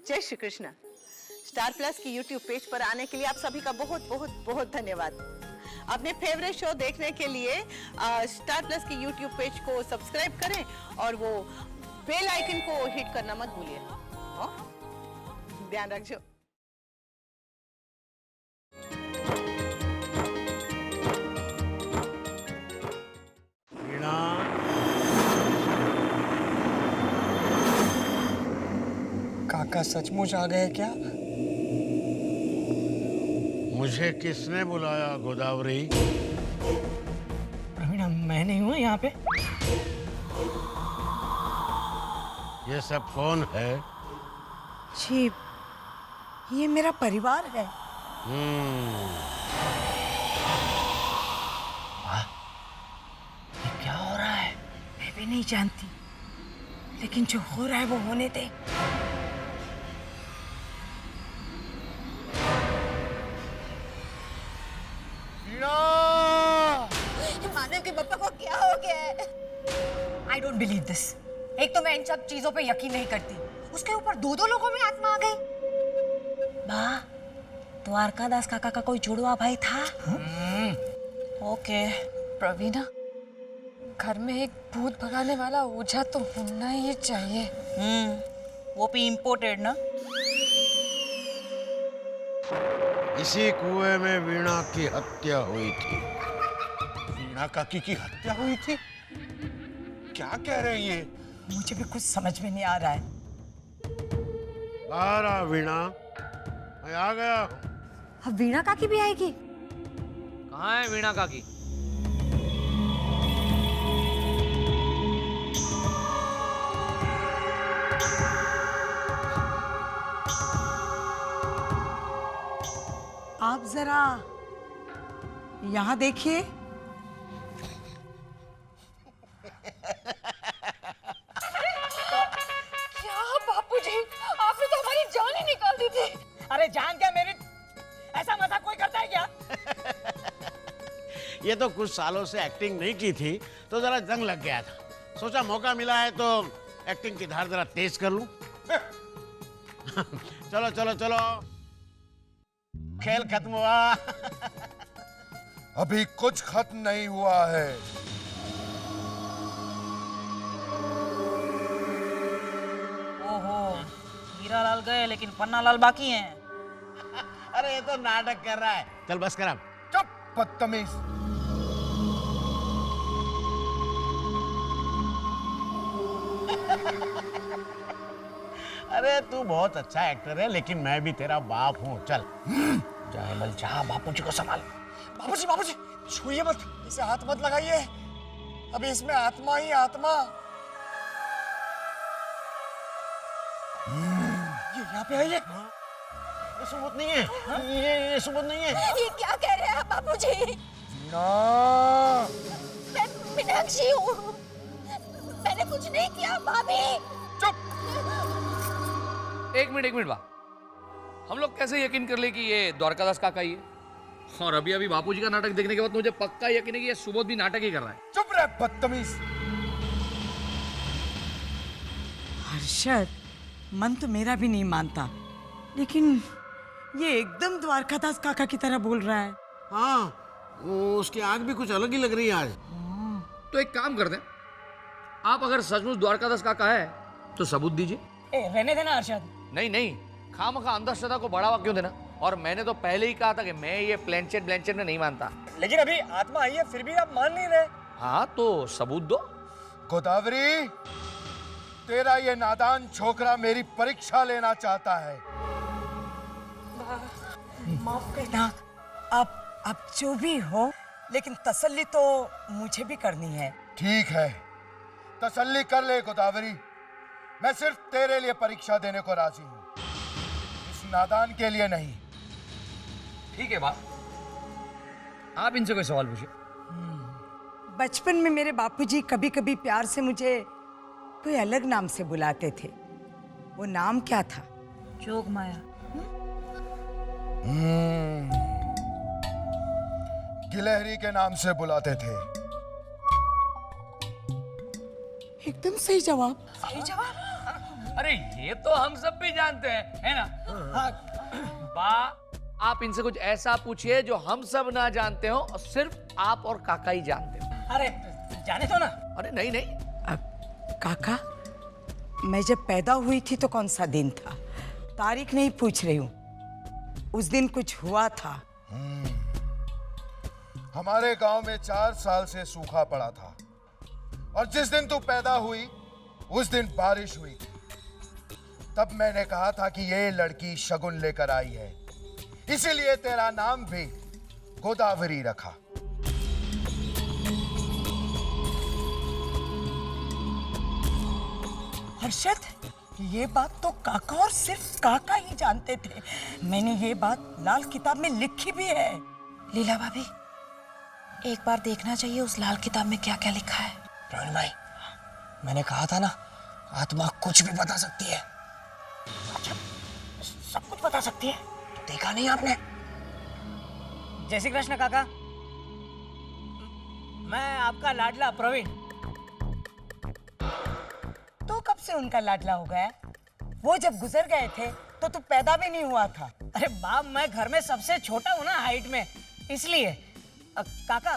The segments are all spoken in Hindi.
जय श्री कृष्ण। स्टार प्लस की यूट्यूब पेज पर आने के लिए आप सभी का बहुत बहुत बहुत धन्यवाद। अपने फेवरेट शो देखने के लिए स्टार प्लस की यूट्यूब पेज को सब्सक्राइब करें और वो बेल आइकन को हिट करना मत भूलिए। ध्यान रखिए। काका सचमुच आ गए क्या? मुझे किसने बुलाया गोदावरी? प्रवीण, मैं नहीं हूँ यहाँ पे। ये सब कौन है? जी, ये मेरा परिवार है। वाह, ये क्या हो रहा है? मैं भी नहीं जानती, लेकिन जो हो रहा है वो होने दे। मानव के पापा को क्या हो गया है? I don't believe this. एक तो मैं इन सब चीजों पे यकीन नहीं करती, उसके ऊपर दो लोगों में आत्मा आ गई। माँ, द्वारकादास काका का कोई जुड़वा भाई था? ओके। प्रवीणा, घर में एक भूत भगाने वाला ओझा तो होना ही चाहिए। वो भी इम्पोर्टेड ना? इसी कुएं में वीणा की हत्या हुई थी। वीणा काकी की हत्या हुई थी? क्या कह रहे हैं ये? मुझे भी कुछ समझ में नहीं आ रहा है। बाहर आ वीणा, मैं आ गया हूँ। अब वीणा काकी भी आएगी? कहाँ है वीणा काकी? आप जरा यहाँ देखिए। क्या बापूजी, आपने तो हमारी जान ही निकाल दी थी। अरे जान क्या मेरी? ऐसा मजाक कोई करता है क्या? ये तो कुछ सालों से एक्टिंग नहीं की थी तो जरा जंग लग गया था। सोचा मौका मिला है तो एक्टिंग की धार जरा तेज कर लूं। चलो चलो चलो, खेल खत्म हुआ। अभी कुछ खत्म नहीं हुआ है। ओहो, हीरालाल गए लेकिन पन्नालाल बाकी हैं। अरे ये तो नाटक कर रहा है। चल बस कर अब। चुप बदतमीज। अरे तू बहुत अच्छा एक्टर है, लेकिन मैं भी तेरा बाप हूँ। चल जा हेमल, जा बापूजी को संभाल। बाबूजी, बाबूजी, छुइए मत, इसे हाथ मत लगाइए। अभी इसमें आत्मा ही आत्मा। ये यहाँ पे आइए। ये सबूत नहीं है। ये सबूत नहीं है। ये क्या कह रहे हैं बापूजी? वीणा, मैं मीनाक्षी हूँ, मैंने कुछ नहीं किया। भाभी चुप। एक मिनट बा, हम लोग कैसे यकीन कर ले कि ये द्वारकादास काका ही है? और अभी बापूजी का नाटक देखने के बाद मुझे पक्का यकीन है कि ये सुबोध भी नाटक ही कर रहा है। चुप रह बदतमीज। हर्षद, मन तो मेरा भी नहीं मानता, लेकिन ये एकदम द्वारकादास काका की तरह बोल रहा है। हाँ, उसकी आंख भी कुछ अलग ही लग रही है आज। तो एक काम करते हैं, आप अगर सचमुच द्वारकादास काका है तो सबूत दीजिए। रहने देना हर्षद। नहीं, खामखा अंधश्रद्धा को बढ़ावा क्यों देना? और मैंने तो पहले ही कहा था कि मैं ये प्लेनचेट में नहीं मानता। लेकिन अभी आत्मा आई है, फिर भी आप मान नहीं रहे। हाँ तो सबूत दो। गोदावरी, तेरा ये नादान छोकरा मेरी परीक्षा लेना चाहता है। माफ करना। अब जो भी हो, लेकिन तसल्ली तो मुझे भी करनी है। ठीक है, तसल्ली कर ले गोदावरी। मैं सिर्फ तेरे लिए परीक्षा देने को राजी हूँ, इस नादान के लिए नहीं। ठीक है बाप, आप इनसे कोई सवाल पूछिए। बचपन में मेरे बापूजी कभी कभी प्यार से मुझे कोई अलग नाम से बुलाते थे। वो नाम क्या था? जोग माया। गिलहरी के नाम से बुलाते थे। एकदम सही जवाब। सही जवाब? अरे ये तो वो हम सब भी जानते हैं, है ना? बा, आप इनसे कुछ ऐसा पूछिए जो हम सब ना जानते हो और सिर्फ आप और काका ही जानते हो। अरे जाने दो ना। अरे नहीं नहीं, काका, मैं जब पैदा हुई थी तो कौन सा दिन था? तारीख नहीं पूछ रही हूँ, उस दिन कुछ हुआ था। हमारे गांव में 4 साल से सूखा पड़ा था और जिस दिन तू पैदा हुई उस दिन बारिश हुई थी। तब मैंने कहा था कि ये लड़की शगुन लेकर आई है, इसीलिए तेरा नाम भी गोदावरी रखा। हर्षद, ये बात तो काका और सिर्फ काका ही जानते थे। मैंने ये बात लाल किताब में लिखी भी है। लीला भाभी, एक बार देखना चाहिए उस लाल किताब में क्या क्या लिखा है। प्रवीण भाई, मैंने कहा था ना, आत्मा कुछ भी बता सकती है। अच्छा, सब कुछ बता सकती है? तो देखा नहीं आपने? जय श्री कृष्ण काका, मैं आपका लाडला प्रवीण। तो कब से उनका लाडला हो गया? वो जब गुजर गए थे तो तू पैदा भी नहीं हुआ था। अरे बाप, मैं घर में सबसे छोटा हूँ ना हाइट में, इसलिए। काका,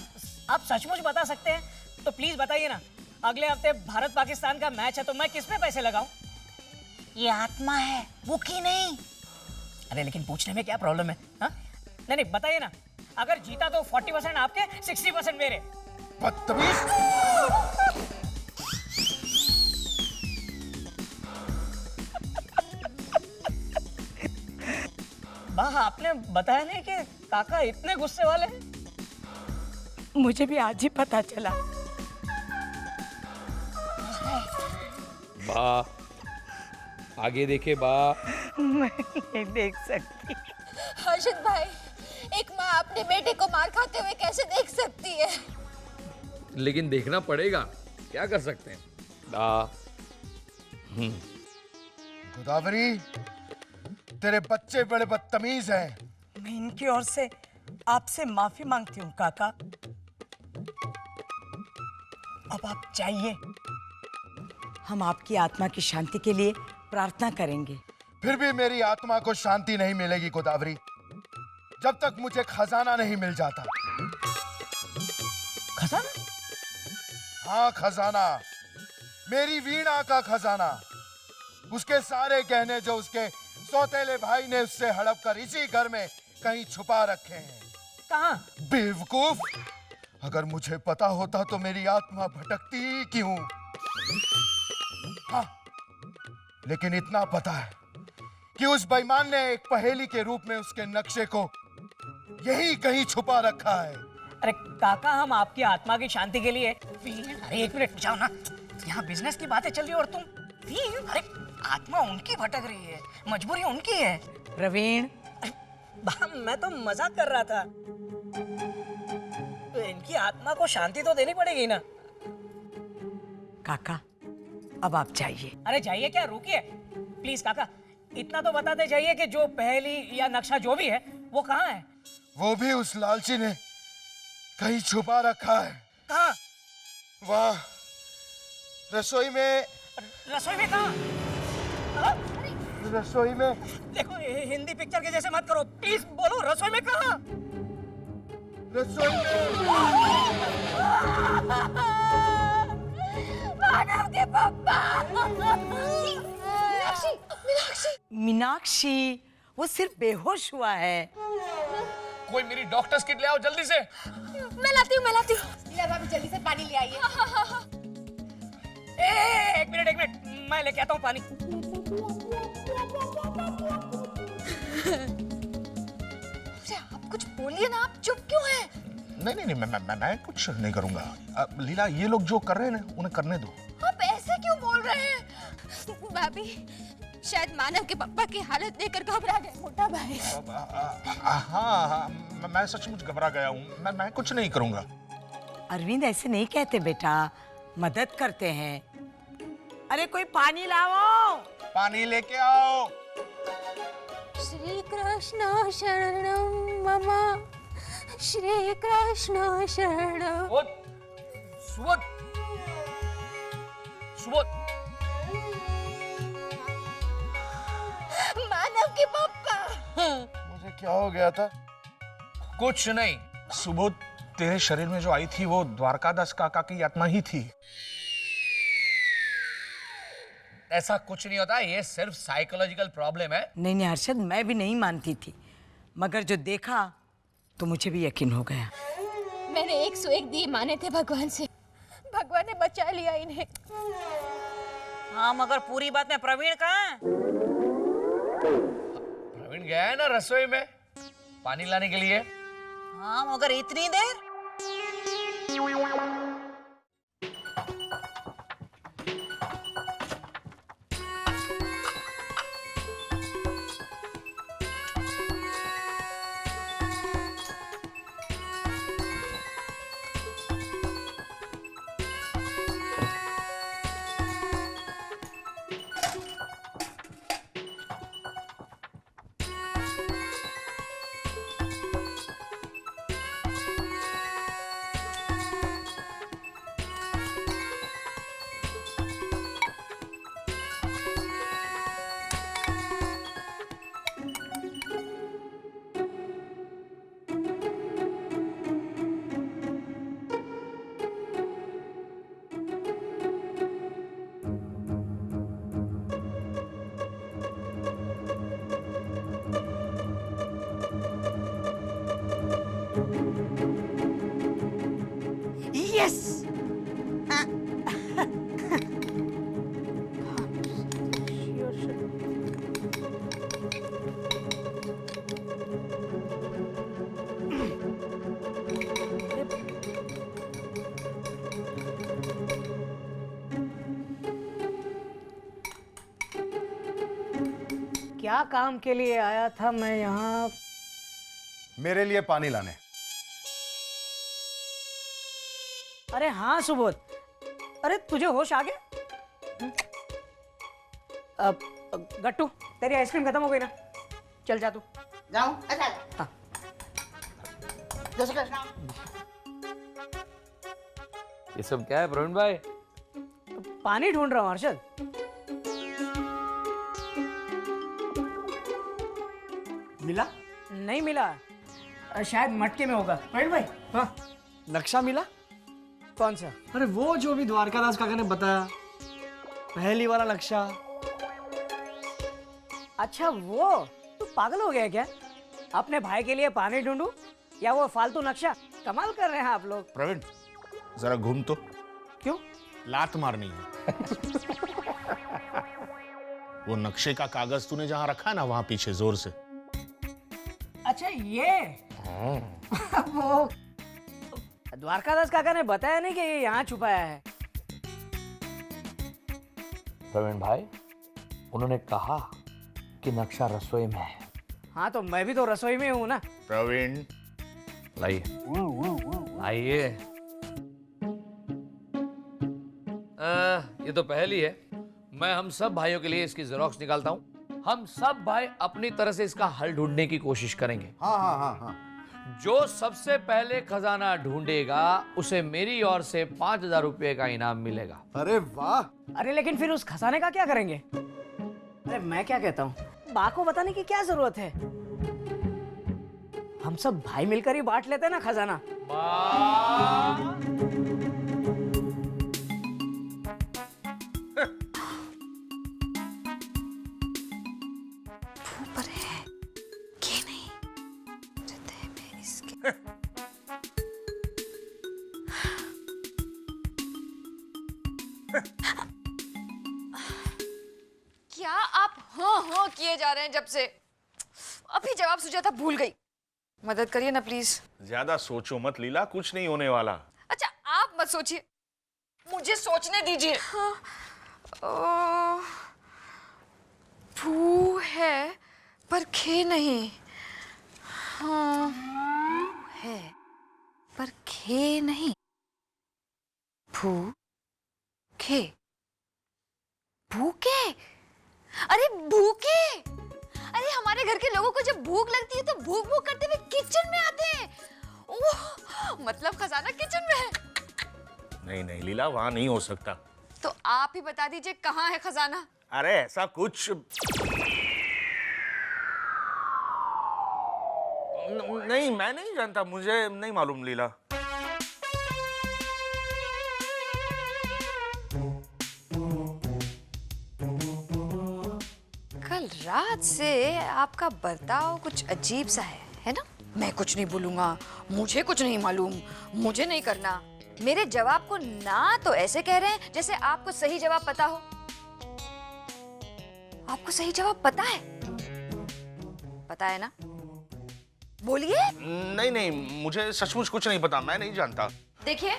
आप सचमुच बता सकते हैं? तो प्लीज बताइए ना, अगले हफ्ते भारत पाकिस्तान का मैच है तो मैं किस में पैसे लगाऊं? ये आत्मा है, वो की नहीं। अरे लेकिन पूछने में क्या प्रॉब्लम है? हाँ? नहीं नहीं, बताइए ना, अगर जीता तो 40% आपके, 60% मेरे। बदतमीज! वाह, आपने बताया नहीं कि काका इतने गुस्से वाले हैं? मुझे भी आज ही पता चला। बा, आगे देखे बा। मैं नहीं देख सकती। हर्षद भाई, एक माँ अपने बेटे को मार खाते हुए कैसे देख सकती है? लेकिन देखना पड़ेगा, क्या कर सकते हैं? बा, गोदावरी, तेरे बच्चे बड़े बदतमीज हैं। मैं इनकी ओर से आपसे माफी मांगती हूँ काका। अब आप जाइए, हम आपकी आत्मा की शांति के लिए प्रार्थना करेंगे। फिर भी मेरी आत्मा को शांति नहीं मिलेगी गोदावरी, जब तक मुझे खजाना नहीं मिल जाता। खजाना? हाँ, खजाना, मेरी वीणा का खजाना। उसके सारे गहने जो उसके सौतेले भाई ने उससे हड़प कर इसी घर में कहीं छुपा रखे हैं। कहाँ? बेवकूफ, अगर मुझे पता होता तो मेरी आत्मा भटकती ही क्यों। हाँ, लेकिन इतना पता है कि उस बेईमान ने एक पहेली के रूप में उसके नक्शे को यही कहीं छुपा रखा है। अरे काका, हम आपकी आत्मा की शांति के लिए। अरे एक मिनट जाओ ना, यहाँ बिजनेस की बातें चल रही है और तुम। अरे आत्मा उनकी भटक रही है, मजबूरी उनकी है। प्रवीण, मैं तो मजाक कर रहा था। तो इनकी आत्मा को शांति तो देनी पड़ेगी ना। काका, अब आप जाइए। अरे जाइए क्या, रुकिए प्लीज काका, इतना तो बताते जाइए कि जो पहेली या नक्शा जो भी है वो कहाँ है? वो भी उस लालची ने कहीं छुपा रखा है। कहाँ? वाह, रसोई में। रसोई में कहाँ? रसोई में। देखो, हिंदी पिक्चर के जैसे मत करो, प्लीज बोलो, रसोई में कहाँ? रसोई में। मानव के पापा। मीनाक्षी, मीनाक्षी। मीनाक्षी, वो सिर्फ बेहोश हुआ है। कोई मेरी डॉक्टर्स किट ले आओ जल्दी से। मैं लाती हूँ, मैं लाती हूँ। लीला भाभी जल्दी से पानी ले आइए। एक मिनट, मैं लेके आता हूँ पानी। आप कुछ बोलिए ना, आप चुप क्यों हैं? नहीं, मैं कुछ नहीं करूंगा। लीला, ये लोग जो कर रहे हैं ना, उन्हें करने दो। आप ऐसे क्यों बोल रहे हैं? भाभी, शायद मानव के पापा की हालत देखकर घबरा गए मोटा भाई। हाँ, मैं सचमुच घबरा गया हूँ। मैं कुछ नहीं करूंगा। अरविंद, ऐसे नहीं कहते बेटा, मदद करते हैं। अरे कोई पानी लाओ। पानी लेके आओ। श्री कृष्ण शरणम मम, श्री कृष्ण शरणम। सुबोध, सुबोध, रॉकी पापा। मुझे क्या हो गया था? कुछ नहीं। सुबोध, तेरे शरीर में जो आई थी वो द्वारकादास काका की आत्मा ही थी। ऐसा कुछ नहीं होता, ये सिर्फ साइकोलॉजिकल प्रॉब्लम है। नहीं नहीं हर्षद, मैं भी नहीं मानती थी, मगर जो देखा तो मुझे भी यकीन हो गया। मैंने 101 दिए माने थे भगवान से, भगवान ने बचा लिया इन्हें। हाँ मगर पूरी बात में प्रवीण कहाँ है? प्रवीण गया है ना रसोई में पानी लाने के लिए। हाँ मगर इतनी देर? यस, क्या काम के लिए आया था मैं यहाँ? मेरे लिए पानी लाने। अरे हाँ सुबोध, अरे तुझे होश आ गया? गट्टू, तेरी आइसक्रीम खत्म हो गई ना? चल जा तू। जाऊं? अच्छा। हाँ। जैसे कृष्णा। ये सब क्या है प्रवीण भाई? पानी ढूंढ रहा हूँ हर्षद। मिला? नहीं मिला, शायद मटके में होगा। प्रवीण भाई। हाँ, नक्शा मिला? कौन सा? अरे वो जो भी द्वारकादास काका ने बताया, पहली वाला नक्शा। अच्छा वो, तू पागल हो गया क्या? अपने भाई के लिए पानी ढूंढूं या वो फालतू नक्शा? कमाल कर रहे हैं आप लोग। प्रवीण, जरा घूम तो। क्यों? लात मारनी है। वो नक्शे का कागज तूने जहां रखा ना, वहां पीछे जोर से। अच्छा ये वो द्वारकादास काका ने बताया नहीं कि ये यहाँ छुपाया है। प्रवीण भाई, उन्होंने कहा कि नक्शा रसोई में है। हाँ तो मैं भी तो रसोई में हूँ ना। प्रवीण, लाइए आइए। ये तो पहली है। मैं हम सब भाइयों के लिए इसकी जेरोक्स निकालता हूँ। हम सब भाई अपनी तरह से इसका हल ढूंढने की कोशिश करेंगे। हाँ हाँ हाँ हाँ। जो सबसे पहले खजाना ढूंढेगा उसे मेरी ओर से 5,000 रुपए का इनाम मिलेगा। अरे वाह। अरे लेकिन फिर उस खजाने का क्या करेंगे? अरे मैं क्या कहता हूँ, बा को बताने की क्या जरूरत है? हम सब भाई मिलकर ही बांट लेते हैं ना खजाना। ऊपर है के नहीं, हृदय में इसके। क्या आप हाँ किए जा रहे हैं जब से? अभी जवाब सोचा था, भूल गई। मदद करिए ना प्लीज। ज्यादा सोचो मत लीला, कुछ नहीं होने वाला। अच्छा आप मत सोचिए, मुझे सोचने दीजिए। हाँ। भू है पर खे नहीं। हाँ है पर खे नहीं। भू खे, भूखे। अरे भूखे, अरे हमारे घर के लोगों को जब भूख लगती है तो भूख भूख करते हुए किचन में आते हैं। ओह, मतलब खजाना किचन में है। नहीं नहीं लीला, वहां नहीं हो सकता। तो आप ही बता दीजिए कहाँ है खजाना। अरे ऐसा कुछ। नहीं, मैं नहीं जानता, मुझे नहीं मालूम लीला। कल रात से आपका बर्ताव कुछ अजीब सा है ना? मैं कुछ नहीं बोलूंगा, मुझे कुछ नहीं मालूम, मुझे नहीं करना। मेरे जवाब को ना तो ऐसे कह रहे हैं जैसे आपको सही जवाब पता हो। आपको सही जवाब पता है? पता है ना? बोलिए। नहीं नहीं, मुझे सचमुच कुछ नहीं पता, मैं नहीं जानता। देखिए,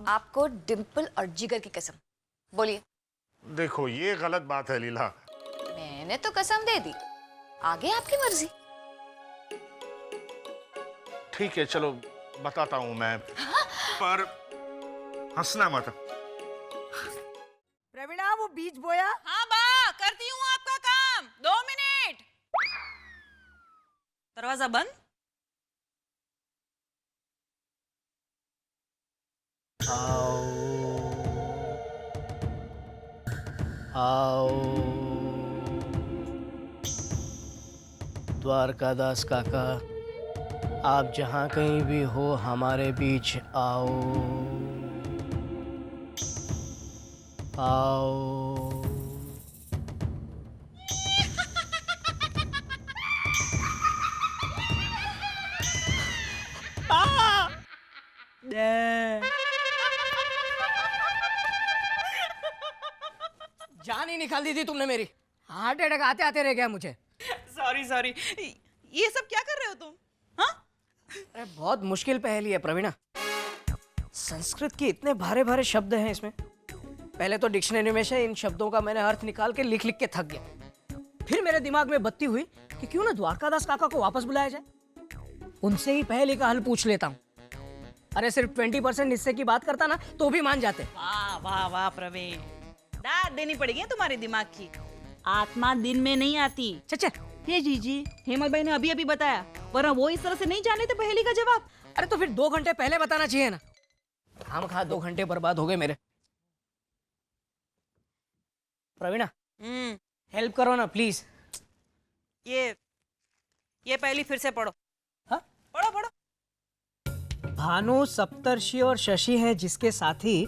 आपको डिम्पल और जिगर की कसम। बोलिए। देखो, ये गलत बात है लीला। मैंने तो कसम दे दी, आगे आपकी मर्जी। ठीक है, चलो बताता हूँ मैं। पर हंसना मत। प्रवीणा, वो बीज बोया? हाँ बा, करती हूँ आपका काम। 2 मिनट। दरवाजा बंद। आओ द्वारकादास काका, आप जहाँ कहीं भी हो हमारे बीच आओ। आओ। जान ही निकाल दी थी तुमने मेरी। हार्ट अटैक आते आते रह गया मुझे। Sorry sorry. ये सब क्या कर रहे हो तुम? हाँ? अरे बहुत मुश्किल पहेली है प्रवीणा। संस्कृत के इतने भारे भारे शब्द हैं इसमें। पहले तो डिक्शनरी में से इन शब्दों का मैंने अर्थ निकाल के लिख लिख के थक गया। फिर मेरे दिमाग में बत्ती हुई कि क्यों ना द्वारकादास काका को वापस बुलाया जाए, उनसे ही पहेली का हल पूछ लेता हूँ। अरे सिर्फ 20% हिस्से की बात करता ना तो भी मान जाते। वाह वाह वाह प्रवीण, दाद देनी पड़ेगी तुम्हारे दिमाग की। आत्मा दिन में नहीं आती। चचा, हे जीजी, हेमल भाई ने अभी अभी बताया, वरना वो इस तरह से नहीं जाने थे पहेली का जवाब। अरे तो फिर 2 घंटे पहले बताना चाहिए ना। हम खा 2 घंटे बर्बाद हो गए मेरे। प्रवीणा, हेल्प करो ना प्लीज। ये पहेली फिर से पढ़ो। हाँ? पढ़ो पढ़ो। भानु सप्तर्षि और शशि है जिसके साथी,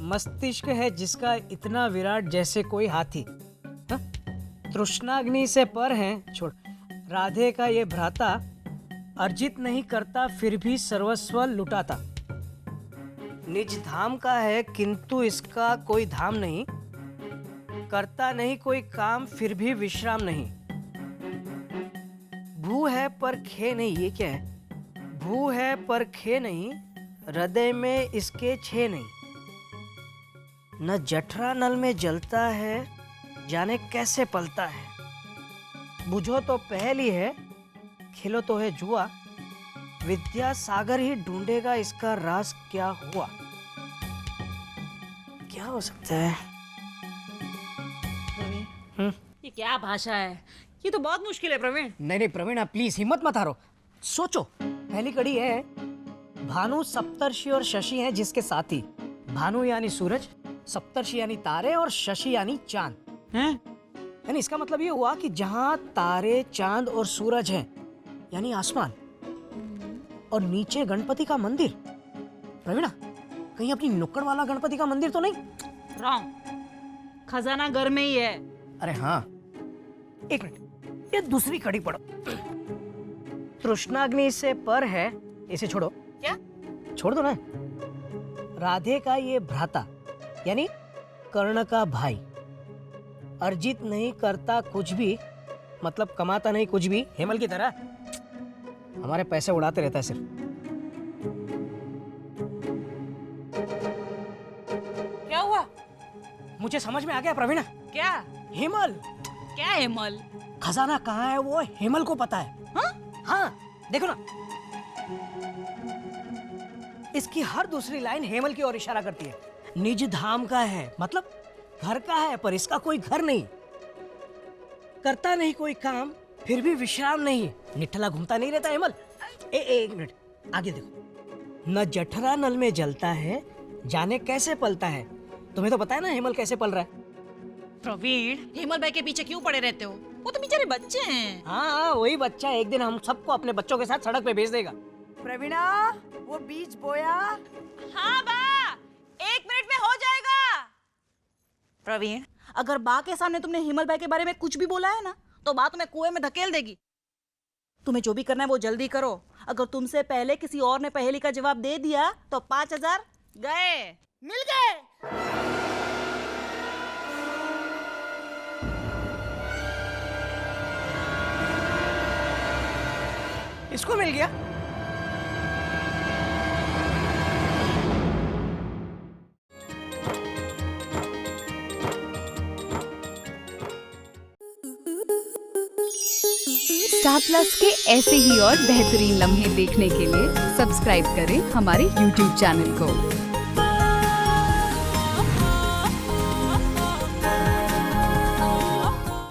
मस्तिष्क है जिसका इतना विराट जैसे कोई हाथी। हाँ? तृष्णाग्नि से पर है, छोड़, राधे का ये भ्राता, अर्जित नहीं करता फिर भी सर्वस्व लुटाता। निज धाम का है किंतु इसका कोई धाम नहीं, करता नहीं कोई काम फिर भी विश्राम नहीं। भू है पर खे नहीं, ये क्या है? भू है पर खे नहीं, हृदय में इसके छे नहीं। न जठरा नल में जलता है, जाने कैसे पलता है। बुझो तो पहेली है, खिलो तो है जुआ, विद्या सागर ही ढूंढेगा इसका राज क्या हुआ। क्या हो सकता है? ये क्या भाषा है? ये तो बहुत मुश्किल है प्रवीण। नहीं प्रवीणा प्लीज हिम्मत मत हारो, सोचो। पहली कड़ी है, भानु सप्तर्षि और शशि हैं जिसके साथी। भानु यानी सूरज, सप्तर्षि यानी तारे और शशि यानी चांद हैं। यानी इसका मतलब ये हुआ कि जहां तारे, चांद और सूरज हैं, यानी आसमान, और नीचे गणपति का मंदिर। प्रवीणा, कहीं अपनी नुक्कड़ वाला गणपति का मंदिर तो नहीं? रॉन्ग, खजाना घर में ही है। अरे हाँ, एक मिनट, ये दूसरी कड़ी पढ़ो। तृष्णाग्नि से पर है, इसे छोड़ो। क्या? छोड़ दो ना। राधे का ये भ्राता यानी कर्ण का भाई, अर्जित नहीं करता कुछ भी, मतलब कमाता नहीं कुछ भी, हेमल की तरह हमारे पैसे उड़ाते रहता है सिर्फ। क्या हुआ? मुझे समझ में आ गया प्रवीणा। क्या? हेमल। क्या हेमल? खजाना कहाँ है वो हेमल को पता है। हाँ? हाँ, देखो ना, इसकी हर दूसरी लाइन हेमल की ओर इशारा करती है। निज धाम का है मतलब घर का है, पर इसका कोई घर नहीं, करता नहीं कोई काम फिर भी विश्राम नहीं, निठला घूमता नहीं रहता हेमल। एक मिनट आगे देखो। न जठरा नल में जलता है, जाने कैसे पलता है। तुम्हें तो पता है ना हेमल कैसे पल रहा है। प्रवीण, हेमल भाई के पीछे क्यों पड़े रहते हो? वो तो बेचारे बच्चे हैं। हाँ वही बच्चा एक दिन हम सबको अपने बच्चों के साथ सड़क पे भेज देगा। प्रवीणा, वो बीज बोया? हाँ बा, 1 मिनट में हो जाएगा। प्रवीण, अगर बा के सामने तुमने हिमल भाई के बारे में कुछ भी बोला है ना, तो बा तुम्हें कुएं में धकेल देगी। तुम्हें जो भी करना है वो जल्दी करो। अगर तुमसे पहले किसी और ने पहेली का जवाब दे दिया तो 5000 गए। मिल गए। इसको मिल गया। स्टार प्लस के ऐसे ही और बेहतरीन लम्हे देखने के लिए सब्सक्राइब करें हमारे YouTube चैनल को।